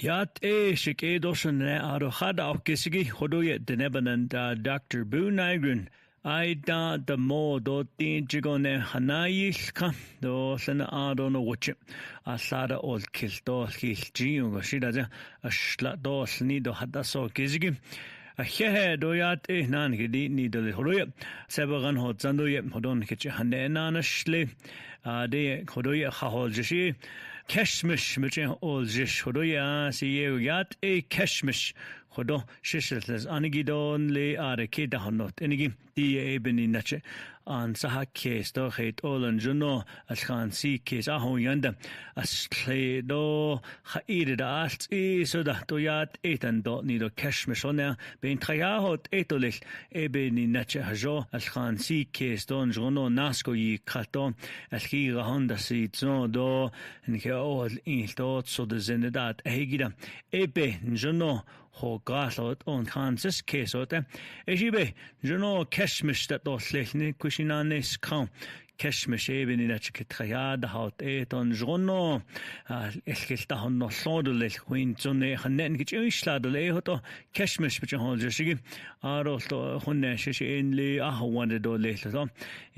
Yat shikedosan arohada okisigi hodoye denebananda Dr. Bu Nygren. I da the mo do tin jigone hanayilka do sana adono watch asada ol kilto hilji shida ashla do sni do hadaso kizigi a he do yat nan gidi ni do horoye sebagan hot zandoye hodon kichi hanena nashle de hodoye hahol jishi Keshmish mitchen ol jish hodoya si yat keshmish hodo shishles anigidon le are kedahanot enigi di ebeni nache an saha kes do het olan juno as khan si kes ahon yanda as cle do khaide da alt so da do yat etan do ni do keshmish ona ben trayahot etolich ebeni nache hajo as khan si kes don juno nasko yi kraton as gira honda si zo do en ke ol in dort so de zendat egida ebe juno ho gaslot on Kansas kesote ejibe juno keshmish dat doslechni kushinanes kan keshmish ebeni dat ketrayad haut eton juno elkelta honno sodel huin zone hanen gichisladel ehoto keshmish biche holjesigi arolto honne shishi enli ahwande do lehlo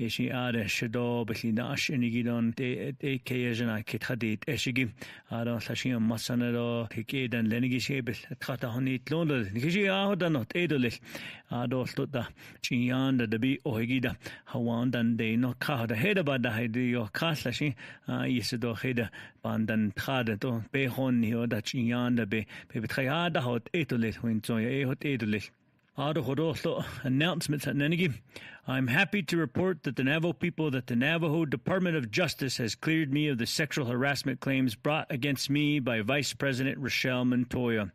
eshi are shdo behlina ashenigidon de kejana ketradiet eshigi aro sashim masanero kekedan lenigi shebel trata honit londel nigi ahodanot edolich adolto da chian da bi ohigida hawandan de no ka da head about the idea kaslashi yesido heda bandan trade to behon hier da chian da be betrayada hot edolich huin so hot edolich announcements at Nenigi. I'm happy to report that the Navajo people that the Navajo Department of Justice has cleared me of the sexual harassment claims brought against me by Vice President Rochelle Montoya.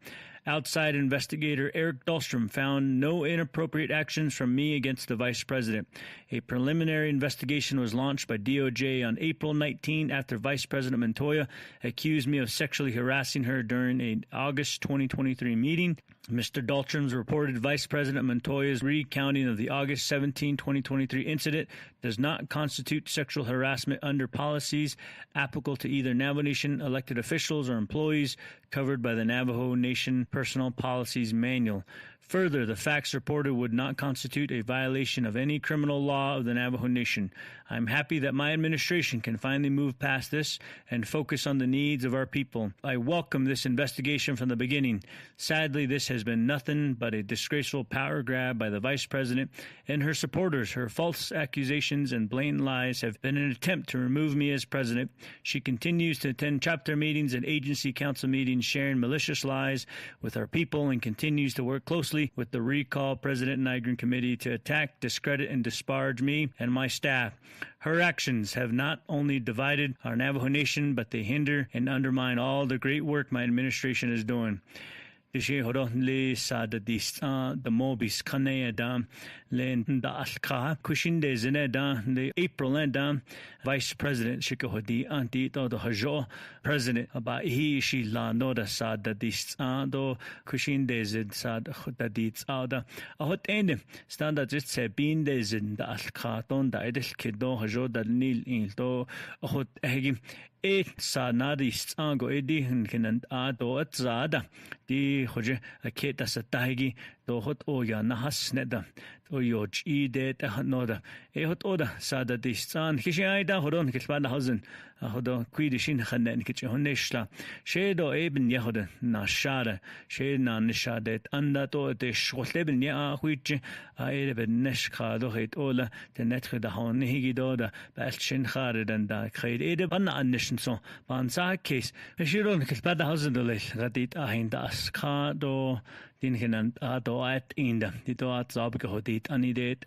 Outside investigator Eric Dahlstrom found no inappropriate actions from me against the vice president. A preliminary investigation was launched by DOJ on April 19 after Vice President Montoya accused me of sexually harassing her during an August 2023 meeting. Mr. Dahlstrom's reported Vice President Montoya's recounting of the August 17, 2023 incident does not constitute sexual harassment under policies applicable to either Navajo Nation elected officials or employees covered by the Navajo Nation Personal Policies Manual. Further, the facts reported would not constitute a violation of any criminal law of the Navajo Nation. I'm happy that my administration can finally move past this and focus on the needs of our people. I welcome this investigation from the beginning. Sadly, this has been nothing but a disgraceful power grab by the Vice President and her supporters. Her false accusations and blatant lies have been an attempt to remove me as president. She continues to attend chapter meetings and agency council meetings, sharing malicious lies with our people and continues to work closely with the Recall President Nygren Committee to attack, discredit, and disparage me and my staff. Her actions have not only divided our Navajo Nation, but they hinder and undermine all the great work my administration is doing. Dishi horonli sada dista the mobis kane da len da alka kushinde zine da the April da Vice President shikohodi anti to the hajo President about he she la no da sada dista do kushinde zid sada khotadits ada ahot ende standard just se binde zin da alka ton da edel kido hajo da nil in to ahot hegi sa nadis ango edi hinkinan do at zada di hoje a keta sa tahigi do hot o ya nahas neda to yoj ide ta noda hot oda sada distan kishi aida horon kilpa da hazen hodo kuidishin khanen kichi honeshla shedo eben yahoda na shada she na nishadet anda to de sholeben ya huiche aile ben neshka do het ola de netre da hon higi do da balchin khare dan da khaid ede ban anish so ban sa case shiron kilpa da hazen do le radit ahin das kha do din hinan do at inda dito at zabke hodit anidet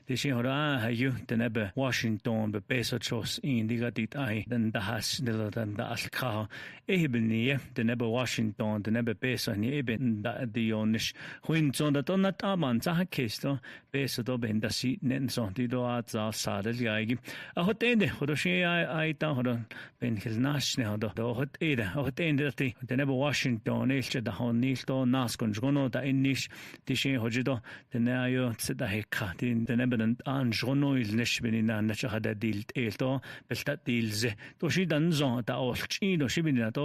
de shihora hayu denebe Washington be peso chos in digatit ai den da has de dan da alka ehbenie denebe Washington denebe peso ni eben da dionish huin zon da donat aman sa kesto peso do ben da si nen so dito at za sadel yaigi a hotende hodoshi ai ta hodon ben hilnash ne hodo do hotende ti denebe Washington elche da honil to nas kon da innish dishe hojido denayo tsda hekha din deneben an jono il neshbinina nachada dilt elto belta dilze to shi dan zo da olchi do shibinina to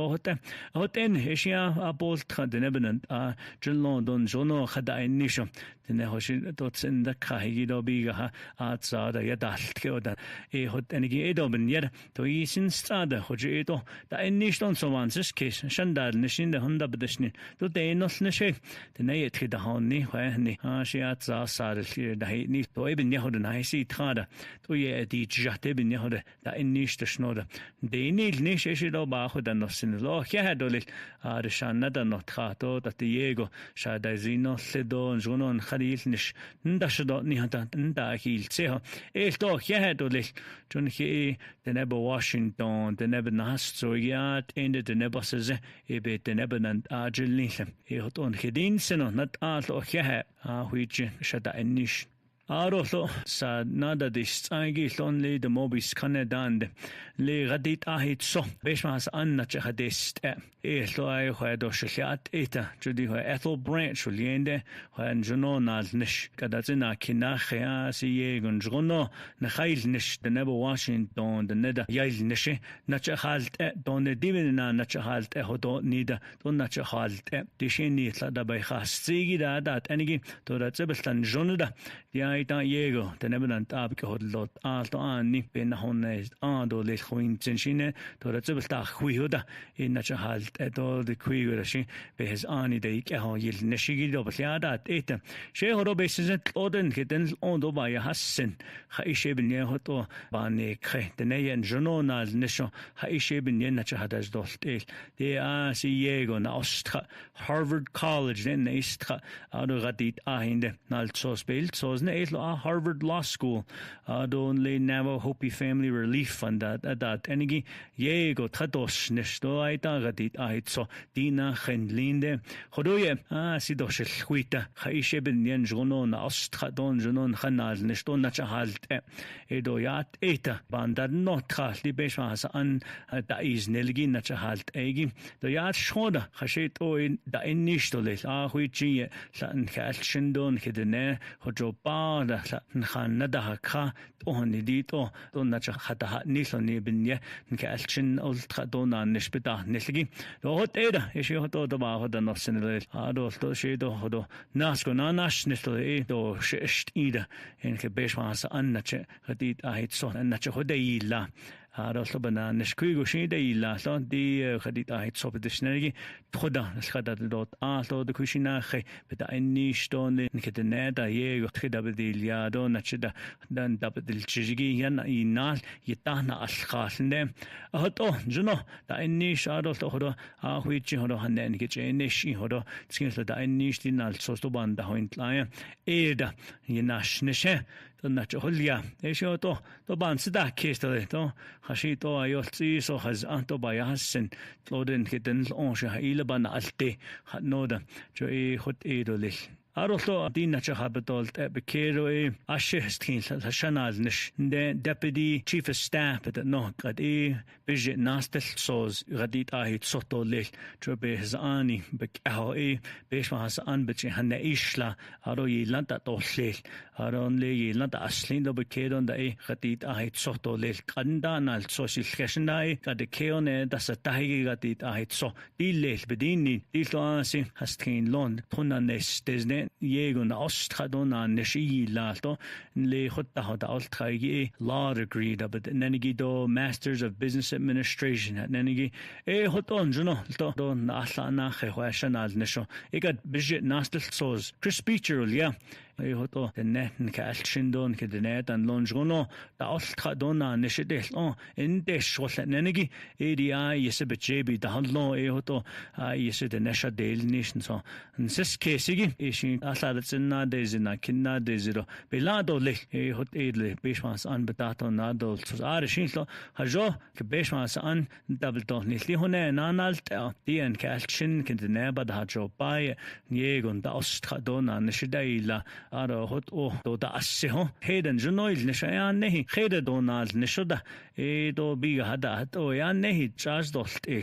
hoten heshia abolt deneben a jilon don jono khada innish dene hoshi to tsinda khahido biga a tsada yadalt keoda hot enigi edo ben yer to isin stada hoji edo da innish don so manses kes shandal nishin de honda bedishni to de nos neshe the night the honey when she at the saddle the ni to eben yahod na si trada to ye di jate ben yahod da in nicht the schnoda de nil nish she do ba khod no sin lo ya dol ar shanna da no trato da diego sha da zino sedo jonon khalil nish nda shdo ni hata nda hil tseho el to ya dol jon he the neba Washington the neba nas so yat ended the neba says ebe the neba and agilni he hot on hedin seno nat all o he which shada enish Arolo sa nada dis aigi lonely the mobis kanedand le radit ahit so besmas anna chadest lo ai hoedo shliat eta judi ho ethel branch liende ho en jononal nish kadazina kina khia si yegon jono na khail nish the neba Washington the neda yail nish na chalt don the divina na chalt hodo nida don na chalt dishini tlada bay khastigi da dat enigi to da zebeltan jonoda ita yego the nebenan tab ke hodlot alto anni ben honne ando le khoin tenshine to ratsbel ta khuyuda in nacha halt eto de khuyura shi be his ani de ke ho yil neshigi do blyada et she horo besizet oden keten ondo ba ya hassen khaishe bin ye hoto ba ne khe de ne en jononal nesho khaishe bin ye nacha hadas dolt de a si yego na ostra Harvard College den istra ado radit ahinde nalso spielt so Harvard Law School only Navajo Hopi Family Relief Fund that enigi yego trados nesto aita gadit aitso dina khenlinde khodoye sidoshel khwita khaishe ben yen jono na ostradon jonon khanal nesto na chahalt edo yat eta bandar no khali beshas an da is nelgi na chahalt egi do yat shoda khashet o da innishtole khwichi san khalshindon khidene hojo ba da khan da kha on dito don na khata niloni binye khalshin ul tradona nishbita nelgi do hot eda ishi hoto do ba hoda nosenel ado to shedo hodo nasko na nashnesto do shist ida en ke beshwas annache hadit ahit so annache hodeila also bana nishkuigo shida ila so di khadit ahit so bedishnegi khoda khada dot so de kushina khay beta inish don nikete da ye khida bedilya don nachida dan dabdil chigi yan inal yitahna alkhalne hoto juno da inish adol hodo huichi hodo hanen ke chenish hodo skins da inish dinal so sto banda hointla eda yinash nishe nacho holia esho to ban sida keste to hashi to ayolti so has anto bayasen loden hiten on sha ile ban alte hat noda jo hot edolil Arolto Dina Chahabatolt Bekero Ashestin Shanal Nish the Deputy Chief of Staff at no at Bijit Nastel Sos Radit Ahit Soto Lil Trobe Hazani Bekaho Beshma has Anbich Hanna Ishla Aro Lanta Toslil Aron Lee Lanta Aslin the Bekedon the Radit Ahit Soto Lil Kandanal Social Keshandai at the Keone Dasatahi Radit Ahit So Dilil Bedini Diltoasi Hastin Lon Punanes Disney Yegun Ostradona Nishi Lato Le Hutta Hota Altragi law degree but Nenigido Masters of Business Administration at Nenigi Hoton Juno Don Aslana Hewashanal Nisho. It got Bijit Nastel Sos Chris Beecher, yeah. Hoto the net and Kalchindon the net and Lonjono the Ostradona Nishidel in Dish was at Nenigi ADI Yesibit JB the Handlo Hoto Yesid the Nesha Dale Nation so and this case Ishin Asadat's in nowadays in a kinna desiro Belado Lake Hot Edley Bishmas on Betato Nadol so Arishinlo Hajo the Bishmas on double don Nihone Nanalt the and Kalchin can the neighbor the Hajo by Yegon the Ostradona Nishidaila Aro hot do da asseho heden junoil nishayan nehi khede donal nishoda do biga hada to ya nehi charge dolt do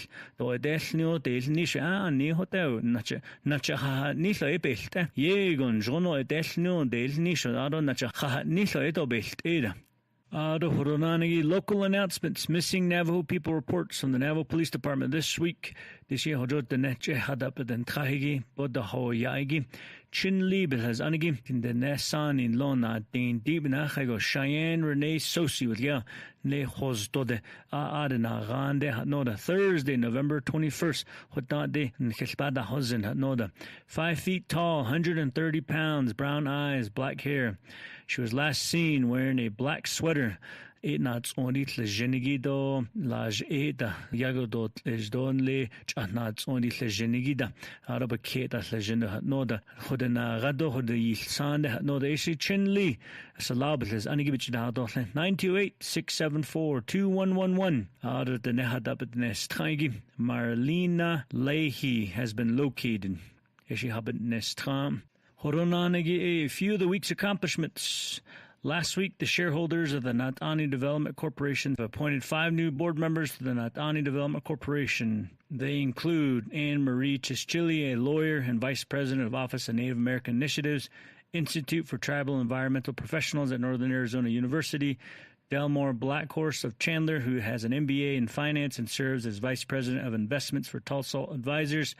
delnio del nisha ni hotel nacha ha nislo ebelte yegon jono delnio del nisha aro nacha ha nislo edo belte Local announcements. Missing Navajo people reports from the Navajo Police Department this week. This year, Hojot the Netche had up at the Trahigi, Bodaho Yaigi, Chin Liebel has Anigi, in the Nessan in Lona, Dean Deep Nachago, Cheyenne Renee Sosi with Ya, Ne Hosdode, Adena Rande, Hanoda, Thursday, November 21st, Hotade, and Kishbada Hosen, Hanoda. 5 feet tall, 130 pounds, brown eyes, black hair. She was last seen wearing a black sweater. Eight knots on it, le Genigido, Laj Eta, Yagodot, Lejdonle, Chanats on it, le Genigida, Arabaketa, Legenda, Noda, Hodena Rado, Hodi Sand, Noda Ishi Chin Lee, Salabas, Anigibich Dado, 928-674-2111. Out of the Nehadab at the Nest Taigi, Marlena Leahy has been located. Ishi Habit Nestram. Horonanagi, a few of the week's accomplishments. Last week, the shareholders of the Natani Development Corporation have appointed 5 new board members to the Natani Development Corporation. They include Anne Marie Chischili, a lawyer and vice president of Office of Native American Initiatives, Institute for Tribal and Environmental Professionals at Northern Arizona University, Delmore Blackhorse of Chandler, who has an MBA in finance and serves as vice president of investments for Tulsa Advisors,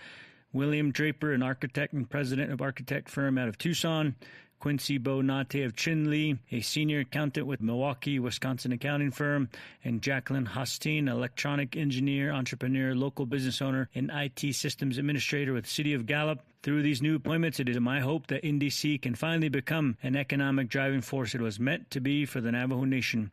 William Draper, an architect and president of architect firm out of Tucson, Quincy Bonate of Chinle, a senior accountant with Milwaukee, Wisconsin accounting firm, and Jacqueline Hosteen, electronic engineer, entrepreneur, local business owner, and IT systems administrator with the City of Gallup. Through these new appointments, it is my hope that NDC can finally become an economic driving force it was meant to be for the Navajo Nation.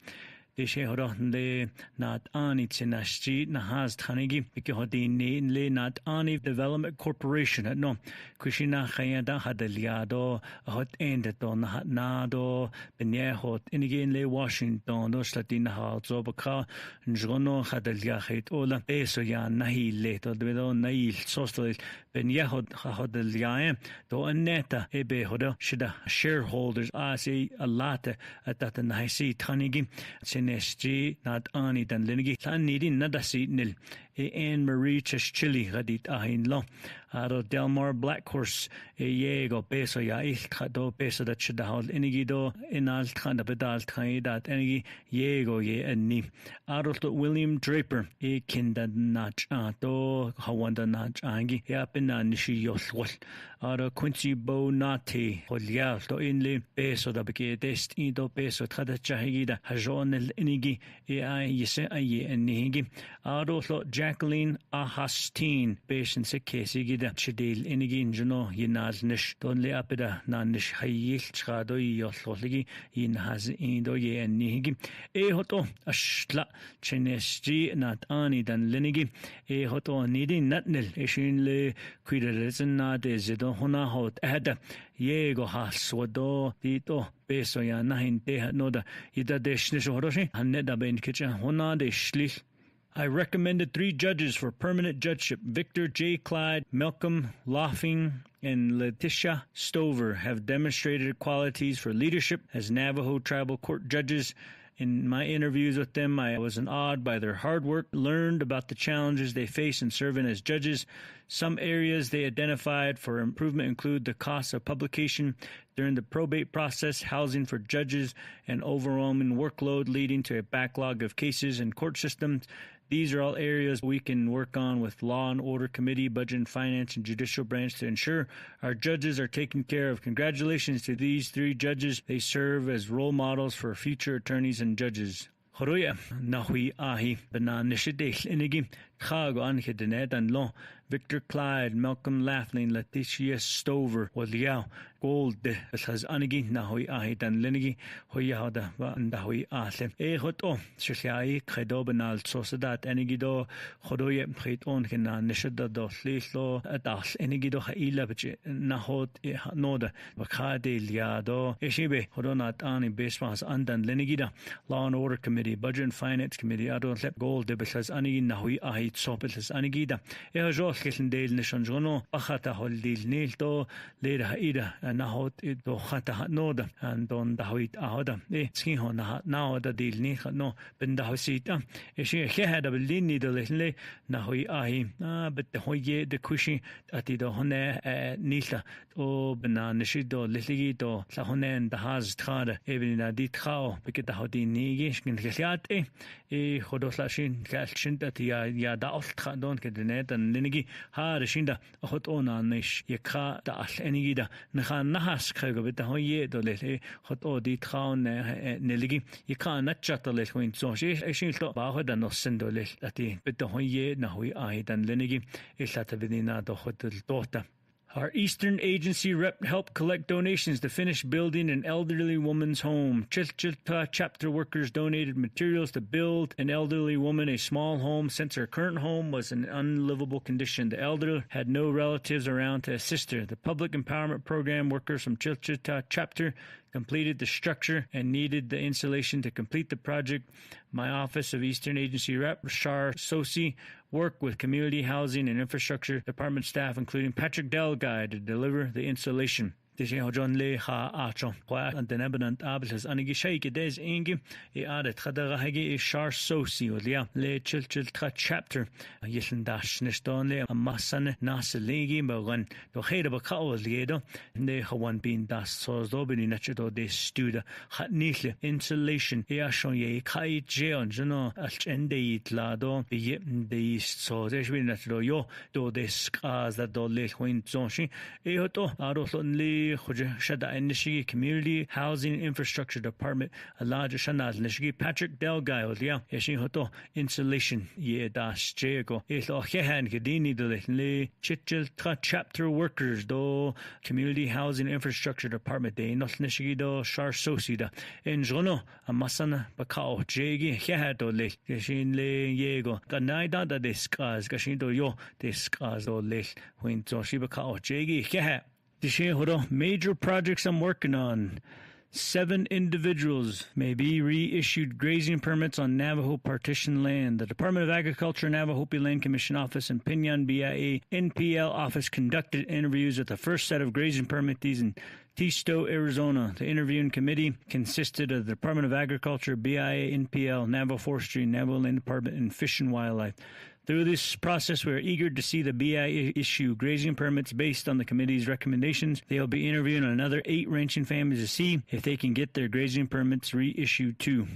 Deshe hodonde not ani tsinashti nahaz tanigi bikhodini le not ani development corporation no kushina khayada hadaliado hot endeton nado benyehot inigin le Washington do statina hazobaka njono hadalia khit ola eso ya nahi le to do nail sostel benyehot hadalia do aneta ebe hodo shida shareholders asi a lot at that nahisi tanigi SG not ani dan linigi tan nidin nadasi nil Anne Marie Chili Radit Ahin Lo. Delmar Black Horse Yego Peso Ya Ilkado Peso that should hold Enigido in Altkan Bedal Taidat Enigi Yego Ye and Ni. William Draper Kinda Nach Do Hawanda Nach Angi Yapina Nishi Yoswal. Quincy Bo Nati Holia to Inli Peso da Beke Dest Ido Peso Tada Chahigida Hajon El Enigi Yese Aye and Nihigi. Jacqueline Ahastin Patient Sekesi Chidil Inigin Juno Yinaz Nish Donle Apida Nanish Hayil Chado Yosligi Yin has Indo Ye and Nihigi Hoto Ashla Chenesji Nat Ani Dan Linigi Hoto Nidi Natnil Ishinle Quidrezen de Zido Hona Hot Ada Yego Haswado Tito Peso Ya Nahin Deha Noda Ida Deshnish Horoshi Haneda Ben Kitchen Hona de Schlich. I recommended 3 judges for permanent judgeship. Victor J. Clyde, Malcolm Laughing, and Letitia Stover have demonstrated qualities for leadership as Navajo tribal court judges. In my interviews with them, I was awed by their hard work, learned about the challenges they face in serving as judges. Some areas they identified for improvement include the cost of publication during the probate process, housing for judges, and overwhelming workload leading to a backlog of cases in court systems. These are all areas we can work on with Law and Order Committee, Budget and Finance, and Judicial Branch to ensure our judges are taken care of. Congratulations to these 3 judges. They serve as role models for future attorneys and judges. Horoya Nahui Ahi Bananishidel Inigi Chago Anhidenet and Lo Victor Clyde, Malcolm Laughlin, Letitia Stover, Waliao, Gold, has Anigi, Nahui Ahi, Dan Linigi, Hoyada, and Dahui Ahle. Hoto, Shishai, Credobanal, Sosadat, Enigido, Hodoye, Preton, Nishada, Lilo, Adas, Enigido, Haila, Nahot, Noda, Bakade, Liado, Eshibe, Hodonat Ani, Besmas, Andan, Lenigida, Law and Order Committee, Budget and Finance Committee, Adon Lep Gold, Debes, Anigi, Nahui Ahi, Sopel, Anigida, Dale Nishonjono, Achata Holdil Nilto, Leda Haida, and Nahot Ido Hata Noda, and Don Dahit Ahoda, Skiho Nahat now the deal Niha no, Bendahosita, she had a Lini the little Nahui Ahi, but the Hoye, the Kushi, Atido Hone, Nita, O Benanishido, Litigito, Lahone, and the Haz Trada, Evelina Ditrao, because the Hodi Nigish, and Giliate, Hodoslashin, Kashin, that Yada Ostra don't get the net and Linigi. Ha Rishinda, a hot ona nish, Yaka, the Ash Enigida, Nahan Nahas Krego, with the Hoye, the little hot o di traun Neligi, Yaka not chat a little in so she thought Bahod and no sendole at the bit the Hoye, Nahui Ahid and Linigi, Islatavina, the hotel daughter. Our Eastern Agency rep helped collect donations to finish building an elderly woman's home. Chilchilta chapter workers donated materials to build an elderly woman a small home since her current home was in unlivable condition. The elder had no relatives around to assist her. The Public Empowerment Program workers from Chilchilta chapter completed the structure and needed the insulation to complete the project. My Office of Eastern Agency Rep, Rashar Sosi, worked with Community Housing and Infrastructure Department staff, including Patrick Delguy, to deliver the installation. John Le Ha Acho, and the Nebenant Abel has Anigishake Des Ingi, added Hadarahagi is Shar Sosi, or Le Chilchiltra chapter, Yishan Dash Nistonle, a Massan Nasalegi, Bagan, the head of a cow Liedo, and they have one being Das Sozobin Nacho de Studa, Hat Nisle, insulation, Eashon Ye Kai Jeon, Juno, Alchende Lado, the Yip, the East, so there's been Nacho Yo, do this as that do late when Zonshi, Eoto, Aroson Lee. Shada Nishigi Community Housing Infrastructure Department, a large Shanaz Nishigi Patrick Delguy, Yeshin Hoto Insulation, Ye Das Jago, Elo Hehan Gedini de Chichil chapter workers, do Community Housing Infrastructure Department, de Not Nishigi do Shar Sosida, in Jono, a Masana Bacao, Jagi, Hehato Le, Yeshin Le Yego, Ganaida da Descas, Gashindo Yo, Descas or Le, when Zoshibacao, Jagi, Hehat. Major projects I'm working on. 7 individuals may be reissued grazing permits on Navajo partition land. The Department of Agriculture, Navajo Hopi Land Commission Office, and Pinyon BIA NPL Office conducted interviews with the first set of grazing permittees in Tisto, Arizona. The interviewing committee consisted of the Department of Agriculture, BIA, NPL, Navajo Forestry, Navajo Land Department, and Fish and Wildlife. Through this process, we are eager to see the BI issue grazing permits based on the committee's recommendations. They'll be interviewing another 8 ranching families to see if they can get their grazing permits reissued too.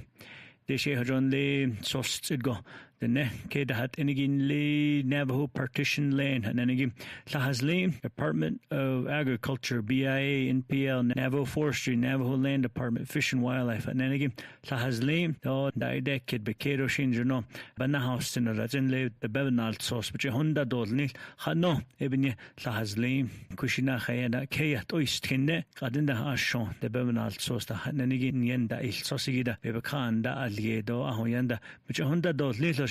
Deshe hajon le sostidgo the ne kedahat inigin le Navajo partition land and enigi Lahazle Department of Agriculture BIA NPL Navajo Forestry Navajo Land Department Fish and Wildlife and enigi Lahazle do daide kid bekero shinjano banahouse in the the bevenal sauce which honda dolni hano ebini Lahazle kushina khayada kayat oistkinde kadinda ashon the bevenal sauce the enigi yenda il sosigida bebekanda aliedo ahoyanda which honda dolni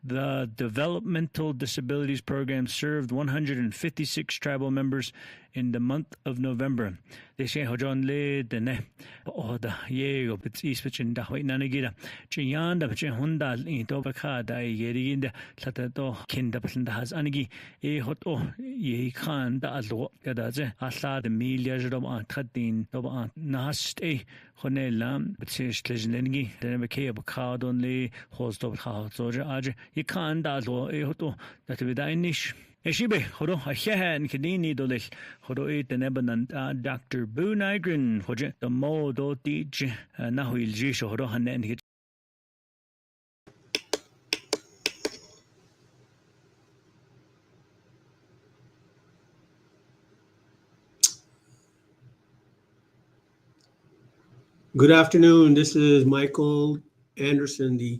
the Developmental Disabilities Program served 156 tribal members in the month of November. They say hojon le dene o da yego bits iswitchin da wait nanigida chiyanda but honda into baka da yeriginda latato kinda patlinda has anigi e hoto ye khan da allo gadaze alla de milia jodom an tadin do an nast e honelam but says tlejengi den beke baka don le hosto ha soja aj ye khan da allo e hoto that we da inish Eshibe, Horo, a Hehan, Kadini Dolish, Horo eat the Nebanan, Dr. Boo Nygren, Hoje, the Mo do teach, Nahuil Jish, Horo, and Good afternoon. This is Michael Anderson, the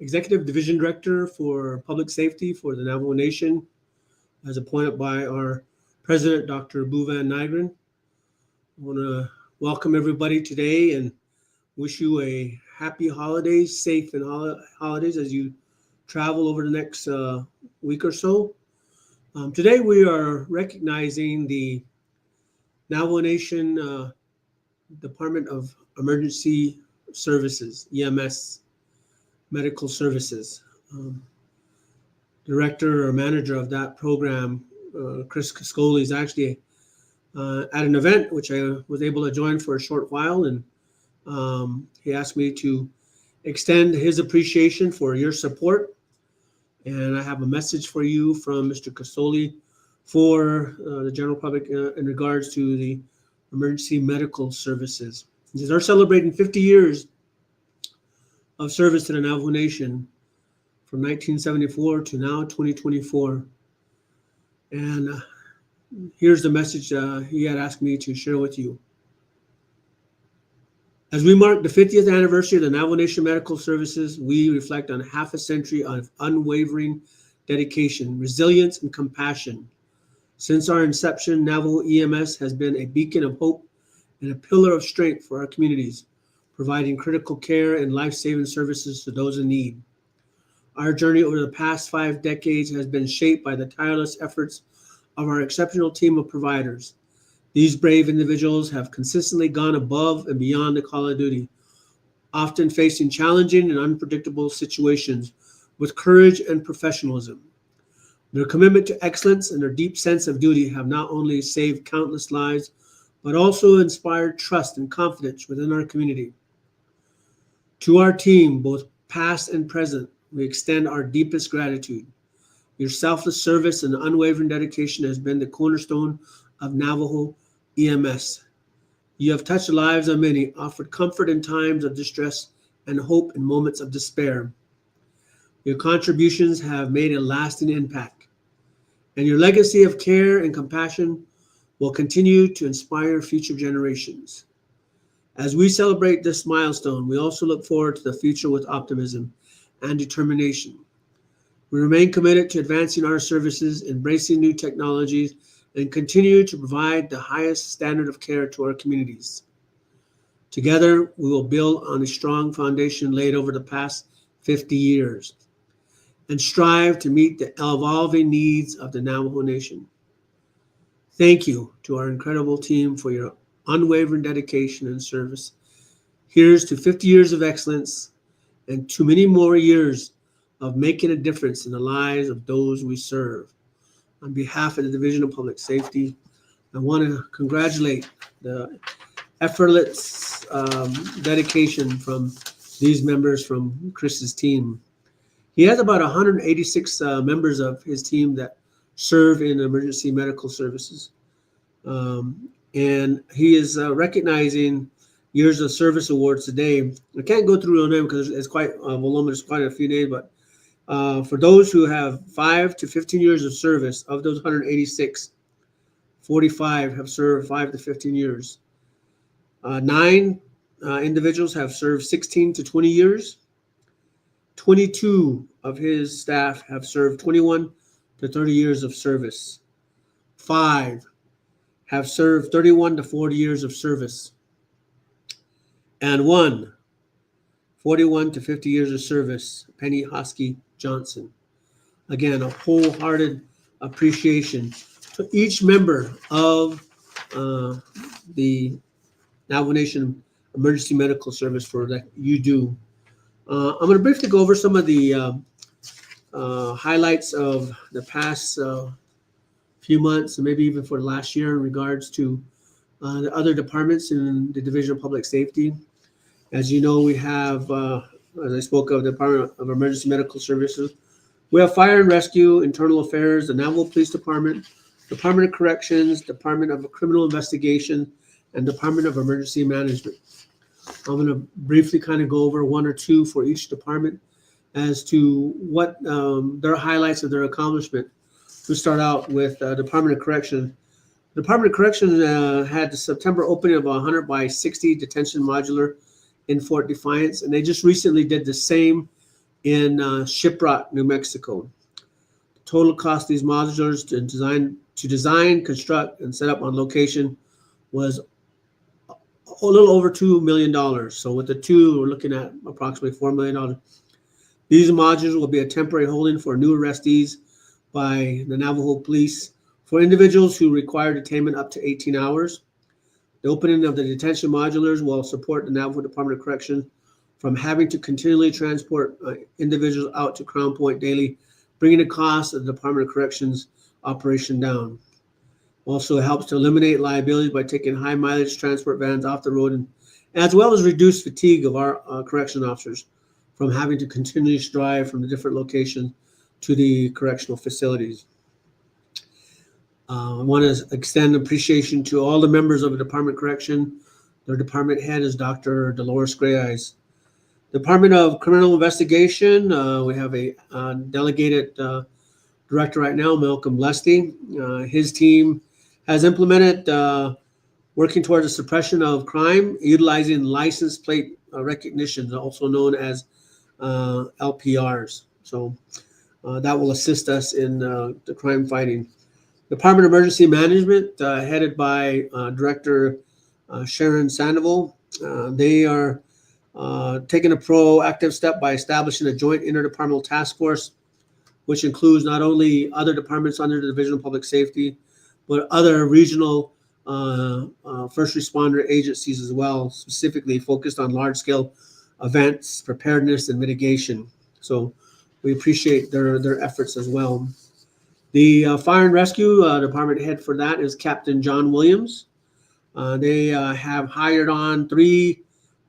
Executive Division Director for Public Safety for the Navajo Nation, as appointed by our President, Dr. Bhuvan Nygren. I want to welcome everybody today and wish you a happy holidays, safe and holidays as you travel over the next week or so. Today we are recognizing the Navajo Nation Department of Emergency Services, EMS, Medical Services. Director or manager of that program, Chris Cascoli, is actually at an event which I was able to join for a short while, and he asked me to extend his appreciation for your support. And I have a message for you from Mr. Cascoli for the general public in regards to the emergency medical services. He says, "Are celebrating 50 years of service to the Navajo Nation from 1974 to now 2024. And here's the message he had asked me to share with you. As we mark the 50th anniversary of the Navajo Nation Medical Services, we reflect on half a century of unwavering dedication, resilience, and compassion. Since our inception, Navajo EMS has been a beacon of hope and a pillar of strength for our communities, providing critical care and life-saving services to those in need. Our journey over the past 5 decades has been shaped by the tireless efforts of our exceptional team of providers. These brave individuals have consistently gone above and beyond the call of duty, often facing challenging and unpredictable situations with courage and professionalism. Their commitment to excellence and their deep sense of duty have not only saved countless lives, but also inspired trust and confidence within our community. To our team, both past and present, we extend our deepest gratitude. Your selfless service and unwavering dedication has been the cornerstone of Navajo EMS. You have touched the lives of many, offered comfort in times of distress, and hope in moments of despair. Your contributions have made a lasting impact, and your legacy of care and compassion will continue to inspire future generations. As we celebrate this milestone, we also look forward to the future with optimism and determination. We remain committed to advancing our services, embracing new technologies, and continue to provide the highest standard of care to our communities. Together, we will build on a strong foundation laid over the past 50 years and strive to meet the evolving needs of the Navajo Nation. Thank you to our incredible team for your unwavering dedication and service. Here's to 50 years of excellence and to many more years of making a difference in the lives of those we serve. On behalf of the Division of Public Safety, I want to congratulate the effortless dedication from these members from Chris's team. He has about 186 members of his team that serve in emergency medical services. And he is recognizing years of service awards today. I can't go through all them because it's quite voluminous, quite a few names, but for those who have 5 to 15 years of service, of those 186, 45 have served 5 to 15 years. 9 individuals have served 16 to 20 years. 22 of his staff have served 21 to 30 years of service. 5 have served 31 to 40 years of service. And 1, 41 to 50 years of service, Penny Hosky Johnson. Again, a wholehearted appreciation to each member of the Navajo Nation Emergency Medical Service for that you do. I'm going to briefly go over some of the highlights of the past few months, and maybe even for the last year, in regards to the other departments in the Division of Public Safety. As you know, we have, as I spoke of, the Department of Emergency Medical Services. We have Fire and Rescue, Internal Affairs, the Navajo Police Department, Department of Corrections, Department of Criminal Investigation, and Department of Emergency Management. I'm going to briefly kind of go over 1 or 2 for each department as to what their highlights of their accomplishment. We start out with Department of Corrections. The Department of Corrections had the September opening of a 100 by 60 detention modular in Fort Defiance, and they just recently did the same in Shiprock, New Mexico. The total cost of these modulars to design, construct, and set up on location was a little over $2 million. So with the 2, we're looking at approximately $4 million. These modules will be a temporary holding for new arrestees by the Navajo Police for individuals who require detainment up to 18 hours. The opening of the detention modulars will support the Navajo Department of Corrections from having to continually transport individuals out to Crown Point daily, bringing the cost of the Department of Corrections operation down. Also helps to eliminate liabilities by taking high mileage transport vans off the road, and as well as reduce fatigue of our correction officers from having to continually drive from the different locations to the correctional facilities. I want to extend appreciation to all the members of the Department of Correction. Their department head is Dr. Dolores Greyeyes. Department of Criminal Investigation, we have a delegated director right now, Malcolm Lesty. His team has implemented working towards the suppression of crime, utilizing license plate recognition, also known as LPRs. So that will assist us in the crime fighting. Department of Emergency Management, headed by Director Sharon Sandoval. They are taking a proactive step by establishing a joint interdepartmental task force, which includes not only other departments under the Division of Public Safety, but other regional first responder agencies as well, specifically focused on large-scale events, preparedness, and mitigation. So we appreciate their efforts as well. The Fire and Rescue department head for that is Captain John Williams. They have hired on 3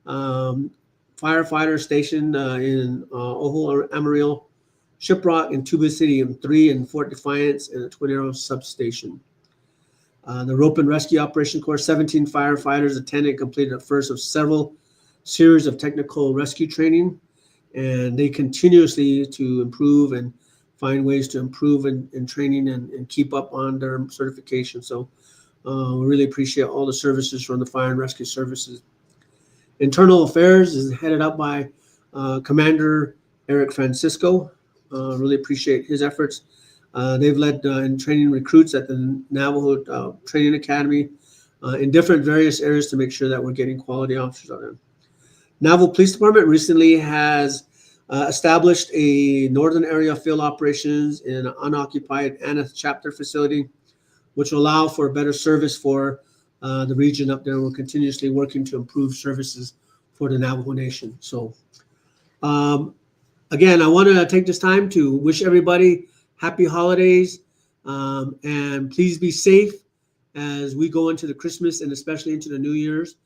firefighters stationed in Ojo Amarillo, Shiprock, and Tuba City, and 3 in Fort Defiance and a Twin Arrows substation. The Rope and Rescue Operation Corps, 17 firefighters attended and completed the first of several series of technical rescue training, and they continuously to improve and find ways to improve in training and keep up on their certification. So we really appreciate all the services from the Fire and Rescue Services. Internal Affairs is headed up by Commander Eric Francisco. Really appreciate his efforts. They've led in training recruits at the Navajo Training Academy in different various areas to make sure that we're getting quality officers out there. Navajo Police Department recently has established a Northern Area Field Operations in an unoccupied Aneth chapter facility, which will allow for better service for the region up there. We're continuously working to improve services for the Navajo Nation. So again, I want to take this time to wish everybody happy holidays, and please be safe as we go into the Christmas and especially into the New Year's.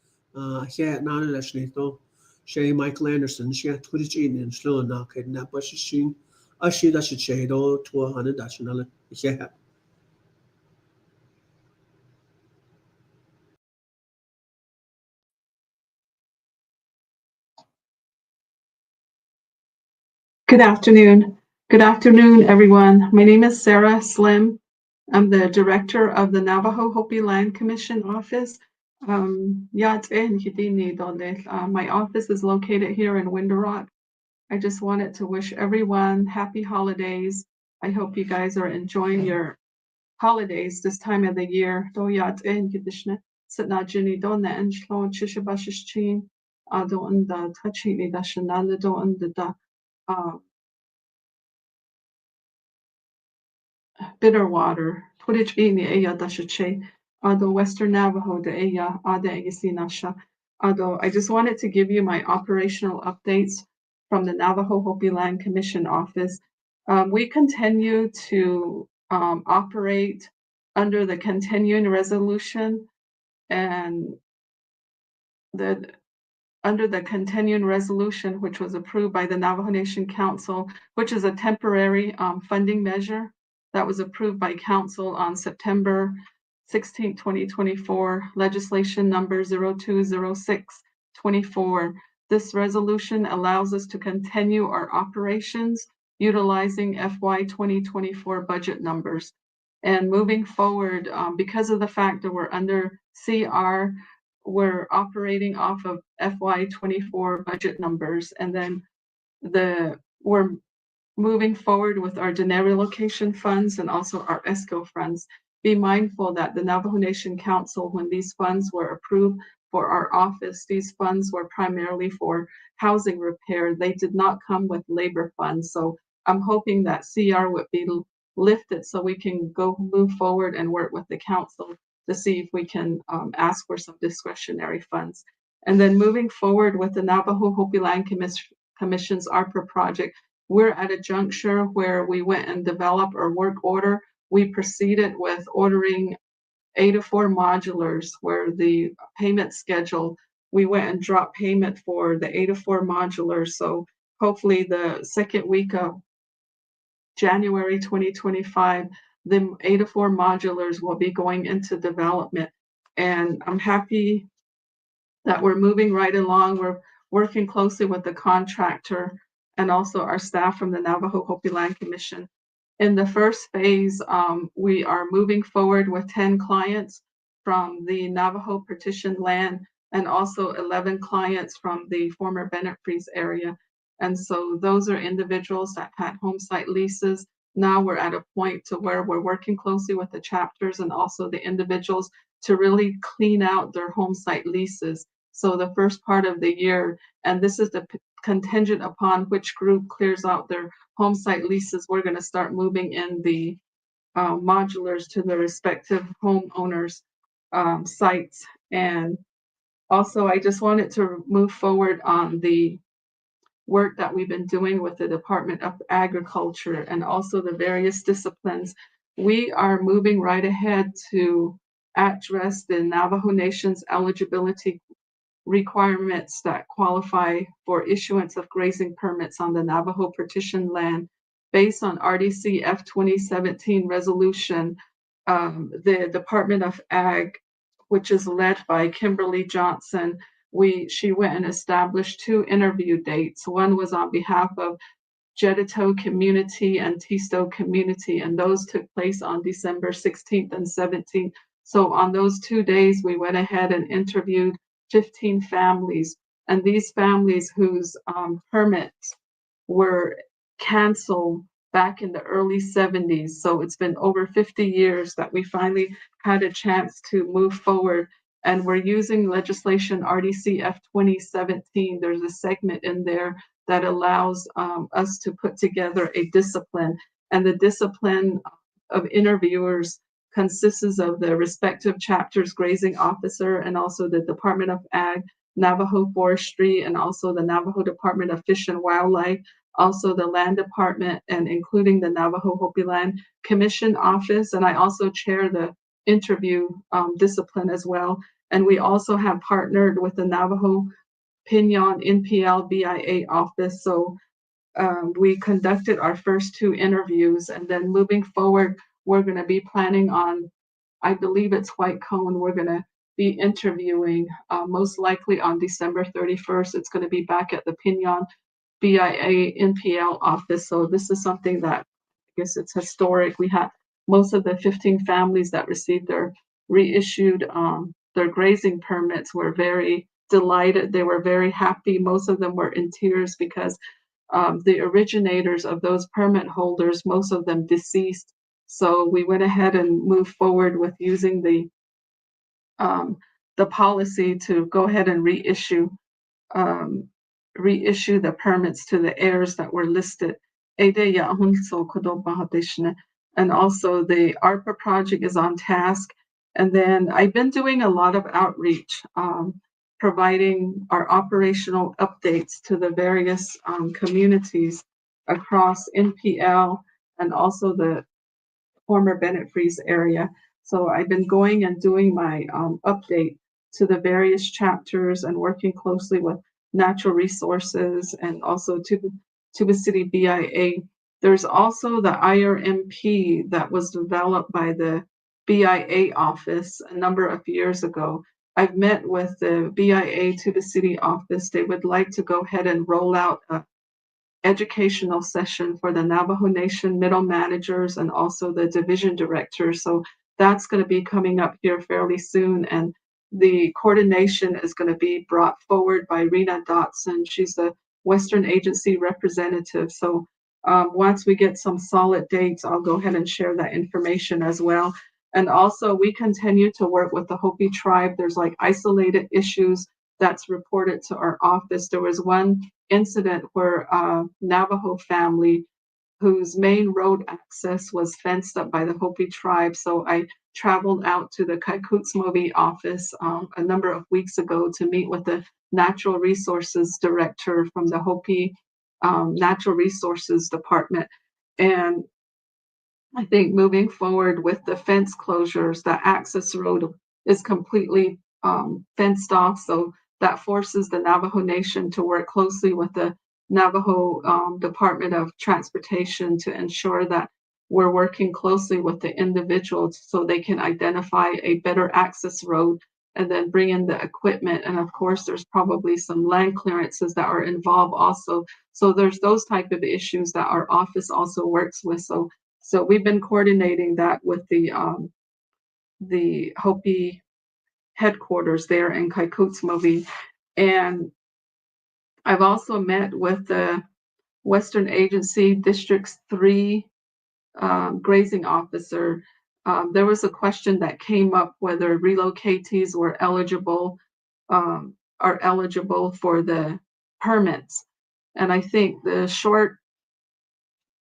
Michael Anderson, ashi da shi che do to han da shi na le she ha. Good afternoon. Good afternoon, everyone. My name is Sarah Slim. I'm the director of the Navajo Hopi Land Commission office. My office is located here in Window Rock. I just wanted to wish everyone happy holidays. I hope you guys are enjoying your holidays this time of the year. Bitter water. Twitch ini eya dashache. Ado Western Navajo de eya ade egisinasha. Ado, I just wanted to give you my operational updates from the Navajo Hopi Land Commission office. We continue to operate under the continuing resolution and under the continuing resolution, which was approved by the Navajo Nation Council, which is a temporary funding measure that was approved by Council on September 16, 2024, legislation number 020624. This resolution allows us to continue our operations utilizing FY 2024 budget numbers. And moving forward, because of the fact that we're under CR, we're operating off of FY 24 budget numbers, and then we're moving forward with our Denary location funds and also our ESCO funds. Be mindful that the Navajo Nation Council, when these funds were approved for our office, these funds were primarily for housing repair. They did not come with labor funds. So I'm hoping that CR would be lifted so we can move forward and work with the council to see if we can ask for some discretionary funds. And then moving forward with the Navajo Hopi Land Commission's ARPA project, we're at a juncture where we went and developed our work order. We proceeded with ordering 84 modulars where the payment schedule, we went and dropped payment for the 84 modulars. So hopefully the second week of January 2025, the 84 modulars will be going into development. And I'm happy that we're moving right along. We're working closely with the contractor and also our staff from the Navajo Hopi Land Commission. In the first phase, we are moving forward with 10 clients from the Navajo partition land and also 11 clients from the former Bennett Freeze area. And so those are individuals that had home site leases. Now we're at a point to where we're working closely with the chapters and also the individuals to really clean out their home site leases. So the first part of the year, and this is the contingent upon which group clears out their home site leases, we're going to start moving in the modulars to the respective homeowners' sites. And also, I just wanted to move forward on the work that we've been doing with the Department of Agriculture and also the various disciplines. We are moving right ahead to address the Navajo Nation's eligibility requirements that qualify for issuance of grazing permits on the Navajo partition land based on RDC F 2017 resolution. The Department of Ag, which is led by Kimberly Johnson, she went and established 2 interview dates. One was on behalf of Jedito community and Tisto community, and those took place on December 16th and 17th. So on those 2 days, we went ahead and interviewed 15 families, and these families whose permits were canceled back in the early 70s. So it's been over 50 years that we finally had a chance to move forward. And we're using legislation RDC F 2017. There's a segment in there that allows us to put together a discipline. And the discipline of interviewers consists of the respective chapter's grazing officer and also the Department of Ag, Navajo Forestry, and also the Navajo Department of Fish and Wildlife, also the Land Department, and including the Navajo Hopi Land Commission office. And I also chair the interview discipline as well. And we also have partnered with the Navajo Pinon NPL BIA office. So we conducted our first 2 interviews, and then moving forward, we're going to be planning on, I believe it's White Cone, we're going to be interviewing most likely on December 31st. It's going to be back at the Pinon BIA NPL office. So this is something that I guess it's historic. We had most of the 15 families that received their reissued their grazing permits were very delighted. They were very happy. Most of them were in tears because the originators of those permit holders, most of them deceased. So we went ahead and moved forward with using um, the policy to go ahead and um, reissue the permits to the heirs that were listed. And also the ARPA project is on task. And then I've been doing a lot of outreach, providing our operational updates to the various communities across NPL and also the former Bennett Freeze area. So I've been going and doing my update to the various chapters and working closely with natural resources and also Tuba City BIA. There's also the IRMP that was developed by the BIA office a number of years ago. I've met with the BIA Tuba City office. They would like to go ahead and roll out a educational session for the Navajo Nation middle managers and also the division directors. So that's going to be coming up here fairly soon. And the coordination is going to be brought forward by Rena Dotson. She's the Western Agency representative. So once we get some solid dates, I'll go ahead and share that information as well. And also we continue to work with the Hopi tribe. There's like isolated issues that's reported to our office. There was one incident where a Navajo family whose main road access was fenced up by the Hopi tribe. So I traveled out to the Kaikutsmovi office a number of weeks ago to meet with the natural resources director from the Hopi Natural Resources Department. And I think moving forward with the fence closures, the access road is completely fenced off. So that forces the Navajo Nation to work closely with the Navajo Department of Transportation to ensure that we're working closely with the individuals so they can identify a better access road and then bring in the equipment. And of course, there's probably some land clearances that are involved also. So there's those type of issues that our office also works with. So we've been coordinating that with the Hopi headquarters there in Kaikutsmovi. And I've also met with the Western Agency District 3 grazing officer. There was a question that came up whether relocatees were are eligible for the permits. And I think the short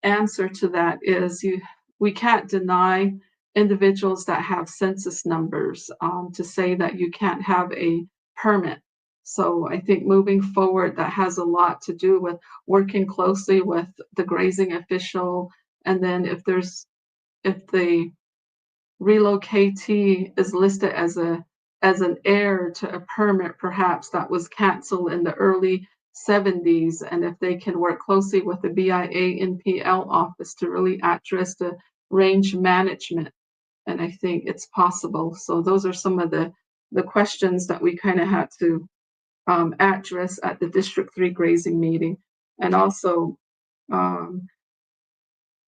answer to that is we can't deny individuals that have census numbers to say that you can't have a permit. So I think moving forward, that has a lot to do with working closely with the grazing official. And then if the relocatee is listed as an heir to a permit, perhaps that was canceled in the early 70s, and if they can work closely with the BIA NPL office to really address the range management, and I think it's possible. So those are some of the questions that we kind of had to address at the District 3 grazing meeting. And also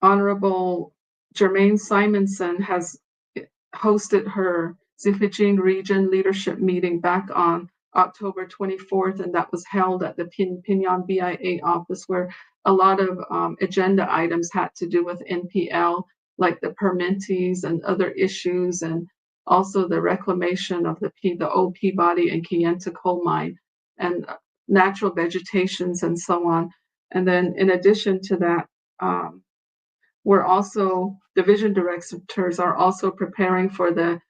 Honorable Jermaine Simonson has hosted her Zifijin region leadership meeting back on October 24th, and that was held at the Pinon BIA office, where a lot of agenda items had to do with NPL, like the permittees and other issues, and also the reclamation of the old Peabody and Kayenta coal mine, and natural vegetations and so on. And then in addition to that, we're also, division directors are also preparing for the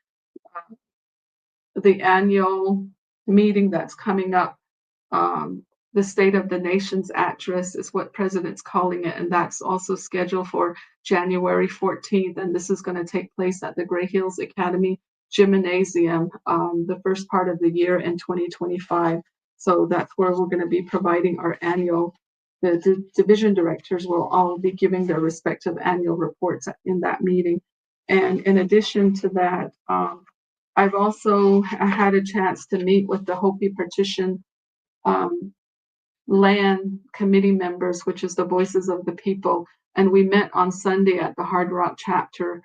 annual meeting that's coming up. The State of the Nation's Address is what President's calling it, and that's also scheduled for January 14th. And this is going to take place at the Gray Hills Academy Gymnasium the first part of the year in 2025. So that's where we're going to be providing our annual the division directors will all be giving their respective annual reports in that meeting. And in addition to that, I've also had a chance to meet with the Hopi Partition Land Committee members, which is the Voices of the People. And we met on Sunday at the Hard Rock chapter.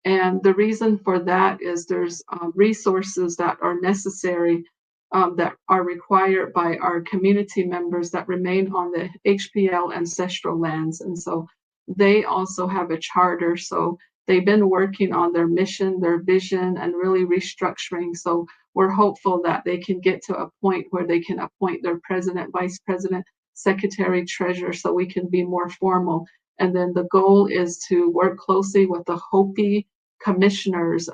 And the reason for that is there's resources that are necessary, that are required by our community members that remain on the HPL ancestral lands. And so they also have a charter. So they've been working on their mission, their vision, and really restructuring. So we're hopeful that they can get to a point where they can appoint their president, vice president, secretary, treasurer, so we can be more formal. And then the goal is to work closely with the Hopi commissioners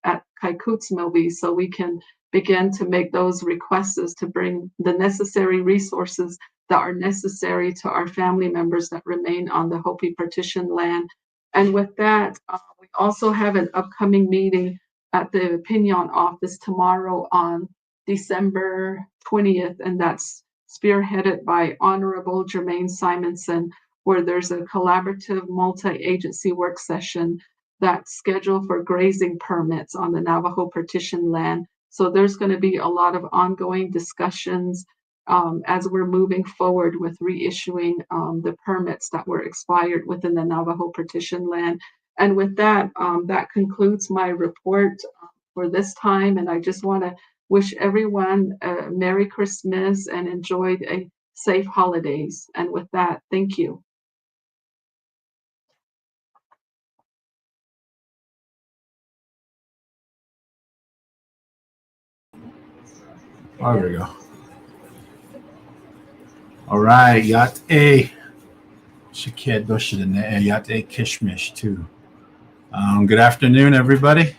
at Kaikutsmilby, so we can begin to make those requests to bring the necessary resources that are necessary to our family members that remain on the Hopi partition land. And with that, we also have an upcoming meeting at the Pinion office tomorrow on December 20th, and that's spearheaded by Honorable Jermaine Simonson, where there's a collaborative multi-agency work session that's scheduled for grazing permits on the Navajo partition land. So there's going to be a lot of ongoing discussions as we're moving forward with reissuing the permits that were expired within the Navajo partition land. And with that, that concludes my report for this time. And I just want to wish everyone a Merry Christmas and enjoy a safe holidays. And with that, thank you. Oh, there we go. All right, Yat A. Shaked Doshidane, Yat A Kishmish too. Good afternoon, everybody.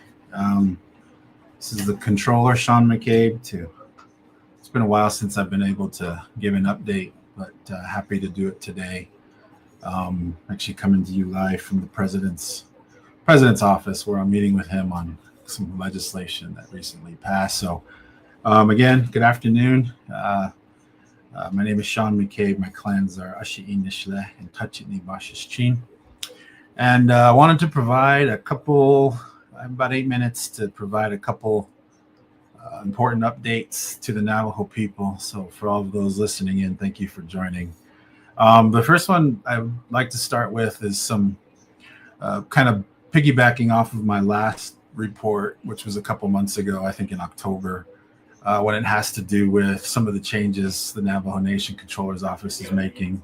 This is the controller, Sean McCabe, too. It's been a while since I've been able to give an update, but happy to do it today. Actually coming to you live from the president's office, where I'm meeting with him on some legislation that recently passed. So again, good afternoon. My name is Sean McCabe. My clans are Ashi'in Nishle and Tachitni Bashishchin. And I wanted to provide about 8 minutes to provide a couple important updates to the Navajo people. So for all of those listening in, thank you for joining. The first one I would like to start with is some kind of piggybacking off of my last report, which was a couple months ago, I think in October, when it has to do with some of the changes the Navajo Nation Controller's Office is making.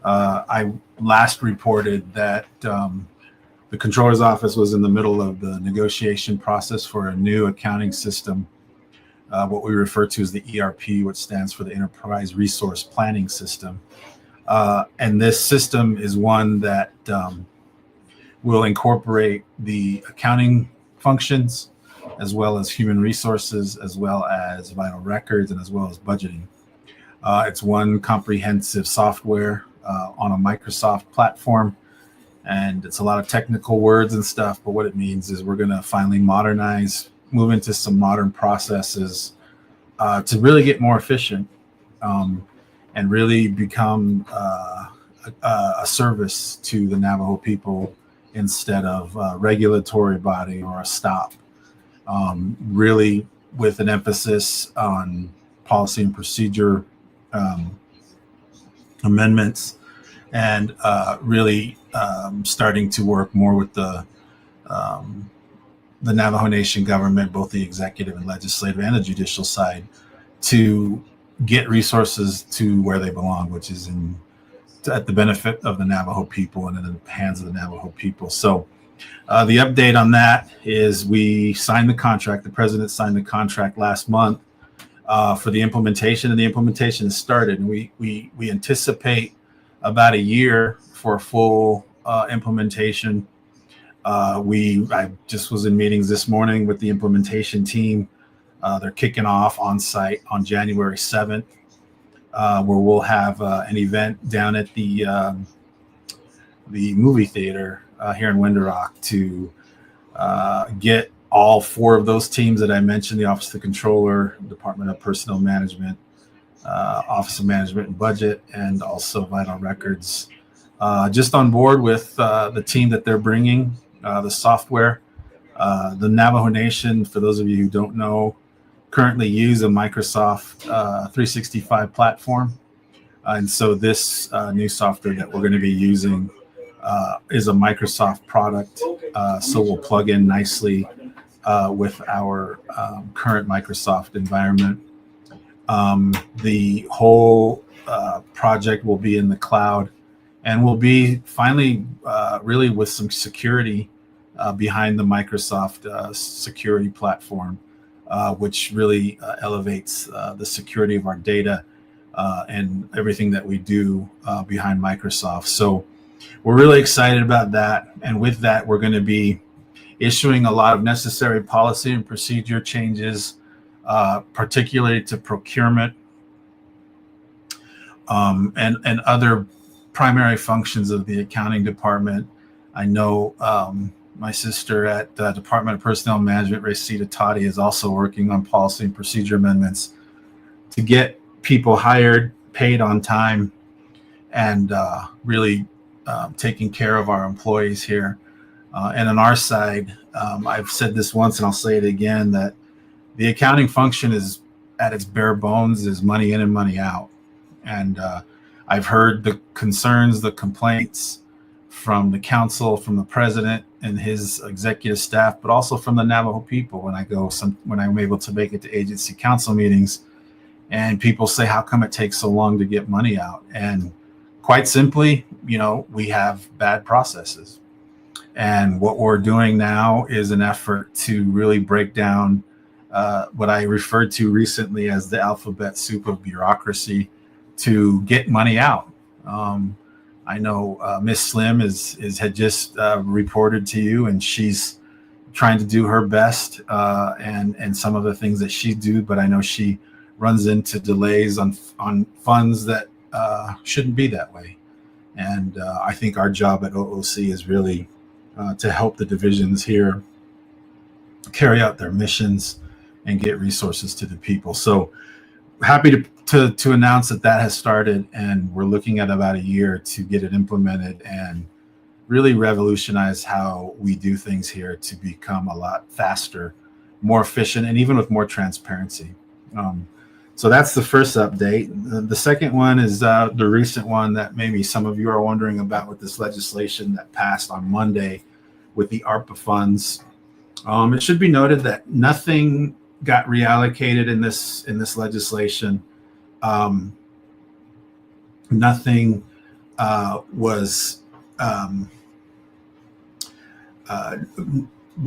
I last reported that the Controller's Office was in the middle of the negotiation process for a new accounting system, what we refer to as the ERP, which stands for the Enterprise Resource Planning System. And this system is one that will incorporate the accounting functions, as well as human resources, as well as vital records, and as well as budgeting. It's one comprehensive software on a Microsoft platform, and it's a lot of technical words and stuff, but what it means is we're going to finally modernize, move into some modern processes to really get more efficient and really become a service to the Navajo people instead of a regulatory body or a stop. Really with an emphasis on policy and procedure amendments, and really starting to work more with the Navajo Nation government, both the executive and legislative and the judicial side, to get resources to where they belong, which is at the benefit of the Navajo people and in the hands of the Navajo people. So the update on that is we signed the contract. The president signed the contract last month for the implementation, and the implementation has started. And we anticipate about a year for a full implementation. I just was in meetings this morning with the implementation team. They're kicking off on site on January 7th, where we'll have an event down at the movie theater here in Window Rock to get all 4 of those teams that I mentioned, the Office of the Controller, Department of Personnel Management, Office of Management and Budget, and also Vital Records. Just on board with the team that they're bringing, the software. The Navajo Nation, for those of you who don't know, currently use a Microsoft 365 platform. And so this new software that we're going to be using is a Microsoft product. So we'll plug in nicely with our current Microsoft environment. The whole project will be in the cloud, and will be finally really with some security behind the Microsoft security platform, which really elevates the security of our data and everything that we do behind Microsoft. So we're really excited about that. And with that, we're going to be issuing a lot of necessary policy and procedure changes, particularly to procurement and other primary functions of the accounting department. I know my sister at the Department of Personnel Management, Racita Toddy, is also working on policy and procedure amendments to get people hired, paid on time, and really taking care of our employees here. And on our side, I've said this once and I'll say it again, that the accounting function is at its bare bones is money in and money out. And I've heard the concerns, the complaints from the council, from the president and his executive staff, but also from the Navajo people when I'm able to make it to agency council meetings, and people say, how come it takes so long to get money out? And quite simply, we have bad processes. And what we're doing now is an effort to really break down what I referred to recently as the alphabet soup of bureaucracy to get money out. I know Miss Slim had just reported to you, and she's trying to do her best and some of the things that she do, but I know she runs into delays on funds that shouldn't be that way. And I think our job at OOC is really to help the divisions here carry out their missions and get resources to the people. So happy to announce that has started, and we're looking at about a year to get it implemented and really revolutionize how we do things here to become a lot faster, more efficient, and even with more transparency. So that's the first update. The second one is the recent one that maybe some of you are wondering about with this legislation that passed on Monday with the ARPA funds. It should be noted that nothing got reallocated in this legislation. Nothing was.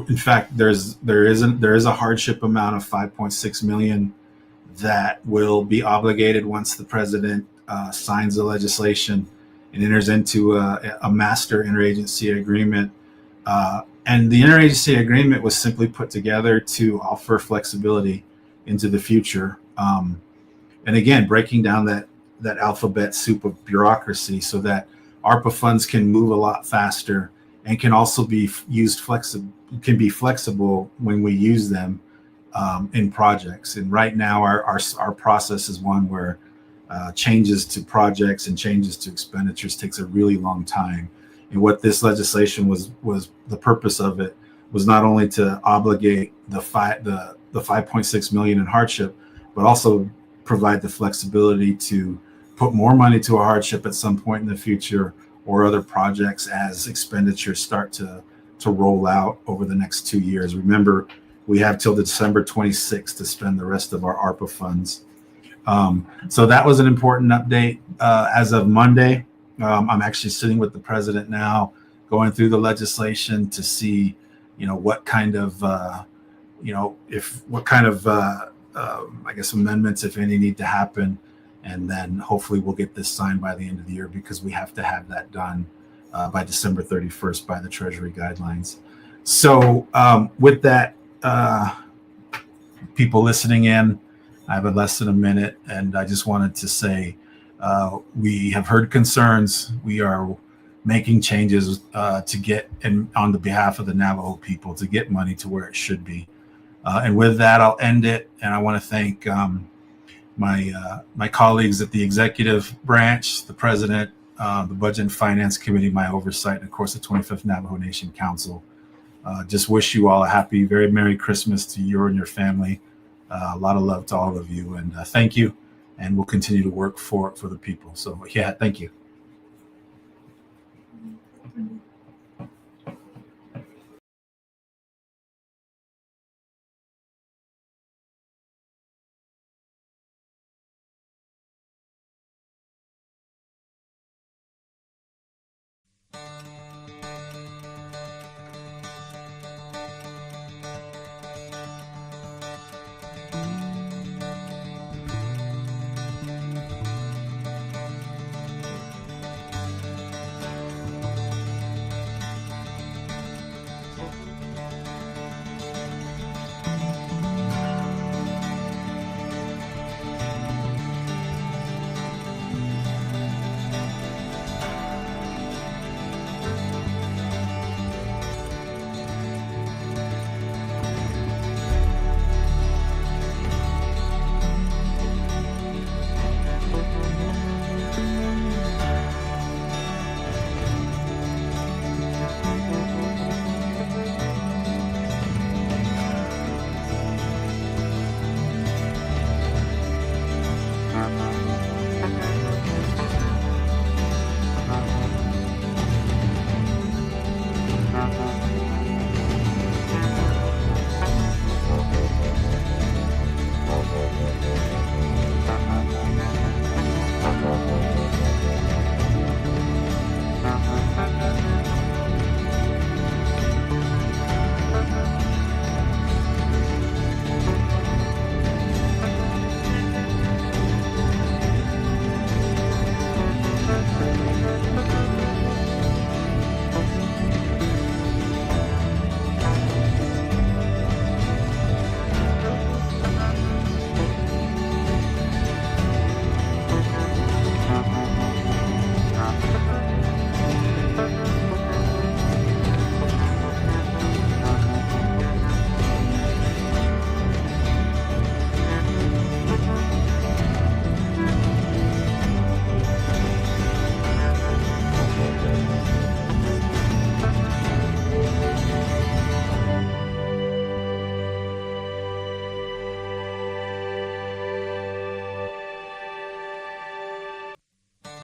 In fact, there is a hardship amount of 5.6 million that will be obligated once the president signs the legislation and enters into a master interagency agreement. And the interagency agreement was simply put together to offer flexibility into the future. And again, breaking down that alphabet soup of bureaucracy so that ARPA funds can move a lot faster and can also be used can be flexible when we use them in projects. And right now our process is one where changes to projects and changes to expenditures takes a really long time. And what this legislation was the purpose of it was not only to obligate the 5.6 million in hardship, but also provide the flexibility to put more money to a hardship at some point in the future or other projects as expenditures start to roll out over the next 2 years. Remember, we have till December 26th to spend the rest of our ARPA funds. So that was an important update. As of Monday, I'm actually sitting with the president now, going through the legislation to see, what kind of, I guess amendments, if any, need to happen. And then hopefully we'll get this signed by the end of the year, because we have to have that done by December 31st by the Treasury guidelines. So with that, people listening in, I have less than a minute, and I just wanted to say we have heard concerns. We are making changes to get, and on the behalf of the Navajo people, to get money to where it should be. And with that, I'll end it. And I want to thank my colleagues at the executive branch, the president, the Budget and Finance Committee, my oversight, and of course the 25th Navajo Nation Council. Just wish you all a happy, very Merry Christmas to you and your family. A lot of love to all of you, and thank you. And we'll continue to work for the people. So yeah, thank you.